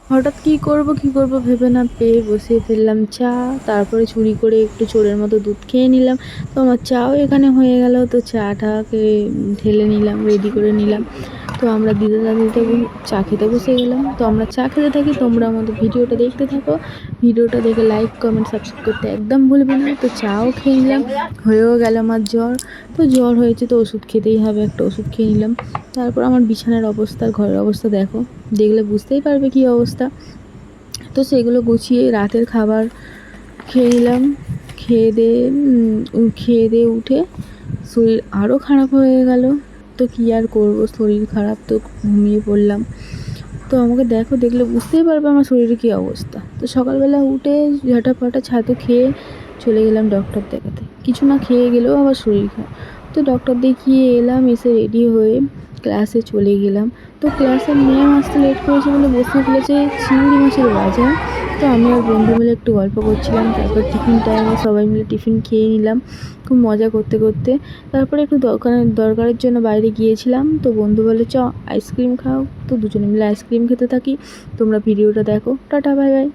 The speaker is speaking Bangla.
হঠাৎ কী করব ভেবে না পেয়ে বসিয়ে ফেললাম চা। তারপরে চুরি করে একটু চোরের মতো দুধ খেয়ে নিলাম। তো আমার চাও এখানে হয়ে গেল। তো চাটাকে ঢেলে নিলাম, রেডি করে নিলাম। তো আমরা দিদা দাদিতে চা খেতে বসে গেলাম। তো আমরা চা খেতে থাকি, তোমরা আমাদের ভিডিওটা দেখতে থাকো। ভিডিওটা দেখে লাইক, কমেন্ট, সাবস্ক্রাইব করতে একদম ভুলবে না। তো চাও খেয়ে নিলাম, হয়েও গেল আমার জ্বর। তো জ্বর হয়েছে তো ওষুধ খেতেই হবে, একটা ওষুধ খেয়ে নিলাম। তারপর আমার বিছানার অবস্থা, ঘরের অবস্থা দেখো, দেখলে বুঝতেই পারবে কী অবস্থা। তো সেগুলো গুছিয়ে রাতের খাবার খেয়ে নিলাম। খেয়ে দিয়ে উঠে শরীর আরও খারাপ হয়ে গেল। তো কী আর করবো, শরীর খারাপ তো ঘুমিয়ে পড়লাম। তো আমাকে দেখো, দেখলে বুঝতেই পারবে আমার শরীরের কী অবস্থা। তো সকালবেলা উঠে ঝাঁটাপাটা ছাতু খেয়ে চলে গেলাম ডক্টর দেখাতে। কিছু না খেয়ে গেলেও আবার শরীর খারাপ। তো ডক্টর দেখিয়ে এলাম, এসে রেডি হয়ে ক্লাসে চলে গেলাম। তো ক্লাসের ম্যাম আসতে লেট করেছে বলে বসিয়ে ফেলেছে চিংড়ি মাছের ভাজা। তো আমি আর বন্ধু মিলে একটু গল্প করছিলাম। তারপর টিফিন টাইমে সবাই মিলে টিফিন খেয়ে নিলাম খুব মজা করতে করতে। তারপরে একটু দরকারের জন্য বাইরে গিয়েছিলাম। তো বন্ধু বলে চ আইসক্রিম খাও। তো দুজনে মিলে আইসক্রিম খেতে থাকি। তোমরা ভিডিওটা দেখো। Tata, bye bye.